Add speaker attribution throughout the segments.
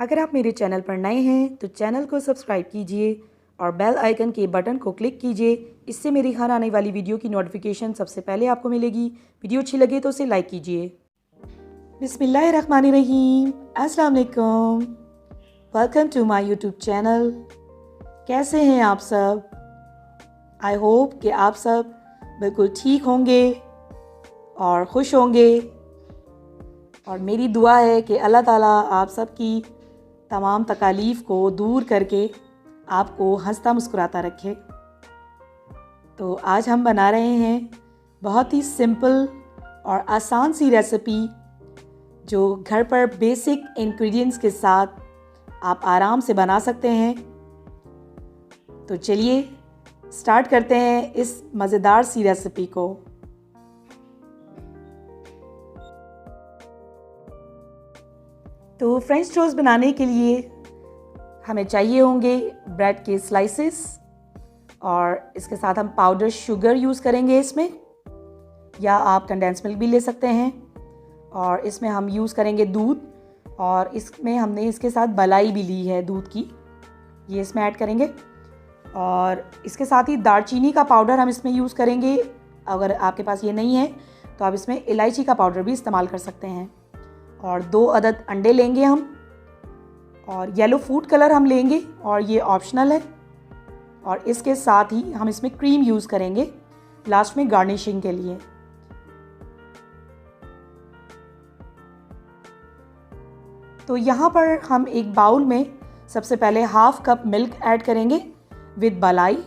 Speaker 1: अगर आप मेरे चैनल पर नए हैं तो चैनल को सब्सक्राइब कीजिए और बेल आइकन के बटन को क्लिक कीजिए। इससे मेरी हर आने वाली वीडियो की नोटिफिकेशन सबसे पहले आपको मिलेगी। वीडियो अच्छी लगे तो उसे लाइक कीजिए। बिस्मिल्लाहिर्रहमानिर्रहीम, अस्सलाम वालेकुम। Welcome to my YouTube channel. कैसे हैं आप सब? आई होप कि आप सब बिल्कुल ठीक होंगे और खुश होंगे, और मेरी दुआ है कि अल्लाह ताला आप सब की तमाम तकालीफ़ को दूर करके आपको हंसता मुस्कुराता रखे। तो आज हम बना रहे हैं बहुत ही सिंपल और आसान सी रेसिपी, जो घर पर बेसिक इंग्रेडिएंट्स के साथ आप आराम से बना सकते हैं। तो चलिए स्टार्ट करते हैं इस मज़ेदार सी रेसिपी को। तो फ्रेंच टोस्ट बनाने के लिए हमें चाहिए होंगे ब्रेड के स्लाइसेस, और इसके साथ हम पाउडर शुगर यूज़ करेंगे इसमें, या आप कंडेंस मिल्क भी ले सकते हैं। और इसमें हम यूज़ करेंगे दूध, और इसमें हमने इसके साथ मलाई भी ली है दूध की, ये इसमें ऐड करेंगे। और इसके साथ ही दालचीनी का पाउडर हम इसमें यूज़ करेंगे। अगर आपके पास ये नहीं है तो आप इसमें इलायची का पाउडर भी इस्तेमाल कर सकते हैं। और 2 अदद अंडे लेंगे हम, और येलो फूड कलर हम लेंगे, और ये ऑप्शनल है। और इसके साथ ही हम इसमें क्रीम यूज़ करेंगे लास्ट में गार्निशिंग के लिए। तो यहाँ पर हम एक बाउल में सबसे पहले हाफ कप मिल्क ऐड करेंगे विद मलाई,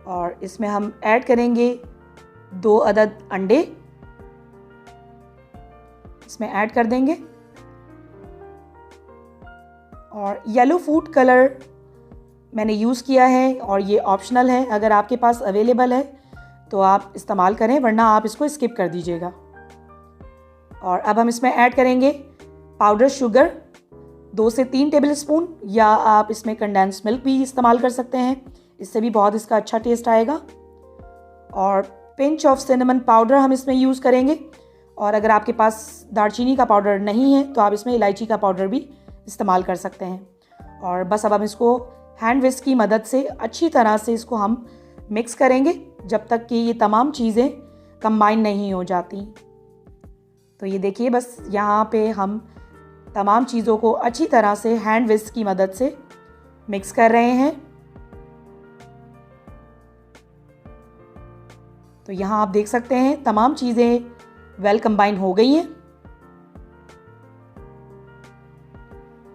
Speaker 1: और इसमें हम ऐड करेंगे 2 अदद अंडे, इसमें ऐड कर देंगे। और येलो फूड कलर मैंने यूज़ किया है, और ये ऑप्शनल है। अगर आपके पास अवेलेबल है तो आप इस्तेमाल करें, वरना आप इसको स्किप कर दीजिएगा। और अब हम इसमें ऐड करेंगे पाउडर शुगर 2 से 3 टेबलस्पून, या आप इसमें कंडेंस मिल्क भी इस्तेमाल कर सकते हैं, इससे भी बहुत इसका अच्छा टेस्ट आएगा। और पिंच ऑफ सिनेमन पाउडर हम इसमें यूज़ करेंगे। और अगर आपके पास दालचीनी का पाउडर नहीं है तो आप इसमें इलायची का पाउडर भी इस्तेमाल कर सकते हैं। और बस अब हम इसको हैंड विस्क की मदद से अच्छी तरह से इसको हम मिक्स करेंगे जब तक कि ये तमाम चीज़ें कंबाइन नहीं हो जाती। तो ये देखिए, बस यहाँ पे हम तमाम चीज़ों को अच्छी तरह से हैंड विस्क की मदद से मिक्स कर रहे हैं। तो यहाँ आप देख सकते हैं तमाम चीज़ें वेल कंबाइन हो गई हैं।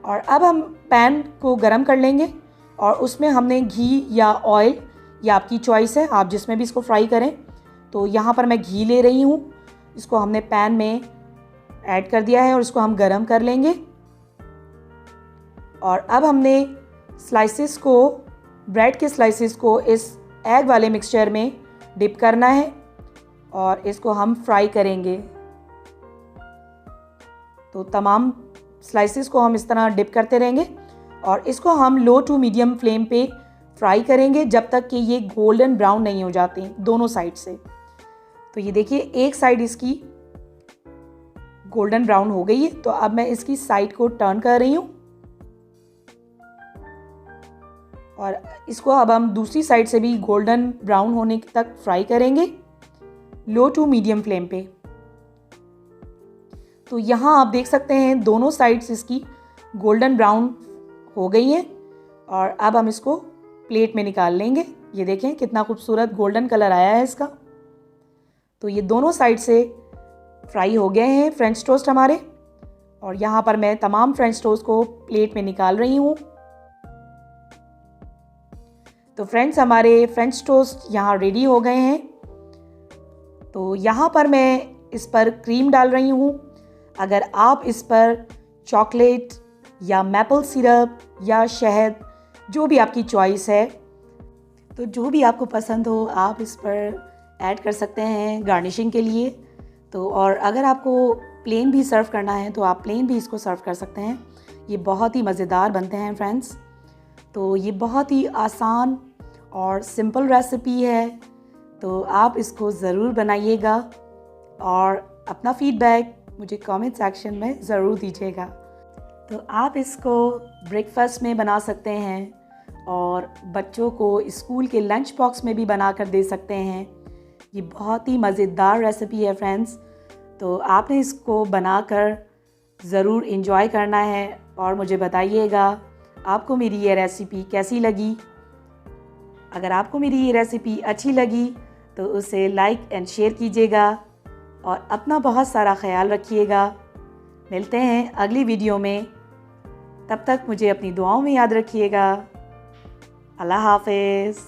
Speaker 1: और अब हम पैन को गरम कर लेंगे, और उसमें हमने घी या ऑयल, या आपकी चॉइस है, आप जिसमें भी इसको फ्राई करें। तो यहाँ पर मैं घी ले रही हूँ, इसको हमने पैन में ऐड कर दिया है और इसको हम गरम कर लेंगे। और अब हमने स्लाइसेस को, ब्रेड के स्लाइसेस को इस एग वाले मिक्सचर में डिप करना है, और इसको हम फ्राई करेंगे। तो तमाम स्लाइसेस को हम इस तरह डिप करते रहेंगे, और इसको हम लो टू मीडियम फ्लेम पे फ्राई करेंगे जब तक कि ये गोल्डन ब्राउन नहीं हो जाते दोनों साइड से। तो ये देखिए, एक साइड इसकी गोल्डन ब्राउन हो गई है, तो अब मैं इसकी साइड को टर्न कर रही हूँ, और इसको अब हम दूसरी साइड से भी गोल्डन ब्राउन होने तक फ्राई करेंगे लो टू मीडियम फ्लेम पे। तो यहाँ आप देख सकते हैं दोनों साइड्स इसकी गोल्डन ब्राउन हो गई हैं, और अब हम इसको प्लेट में निकाल लेंगे। ये देखें कितना खूबसूरत गोल्डन कलर आया है इसका। तो ये दोनों साइड से फ्राई हो गए हैं फ्रेंच टोस्ट हमारे, और यहाँ पर मैं तमाम फ्रेंच टोस्ट को प्लेट में निकाल रही हूँ। तो फ्रेंड्स, हमारे फ्रेंच टोस्ट यहाँ रेडी हो गए हैं। तो यहाँ पर मैं इस पर क्रीम डाल रही हूँ। अगर आप इस पर चॉकलेट या मैपल सिरप या शहद, जो भी आपकी चॉइस है, तो जो भी आपको पसंद हो आप इस पर ऐड कर सकते हैं गार्निशिंग के लिए। तो और अगर आपको प्लेन भी सर्व करना है तो आप प्लेन भी इसको सर्व कर सकते हैं। ये बहुत ही मज़ेदार बनते हैं फ्रेंड्स। तो ये बहुत ही आसान और सिंपल रेसिपी है, तो आप इसको ज़रूर बनाइएगा और अपना फीडबैक मुझे कमेंट सेक्शन में ज़रूर दीजिएगा। तो आप इसको ब्रेकफास्ट में बना सकते हैं और बच्चों को स्कूल के लंच बॉक्स में भी बना कर दे सकते हैं। ये बहुत ही मज़ेदार रेसिपी है फ्रेंड्स, तो आपने इसको बनाकर ज़रूर इंजॉय करना है और मुझे बताइएगा आपको मेरी ये रेसिपी कैसी लगी। अगर आपको मेरी ये रेसिपी अच्छी लगी तो उसे लाइक एंड शेयर कीजिएगा और अपना बहुत सारा ख्याल रखिएगा। मिलते हैं अगली वीडियो में, तब तक मुझे अपनी दुआओं में याद रखिएगा। अल्लाह हाफ़िज़।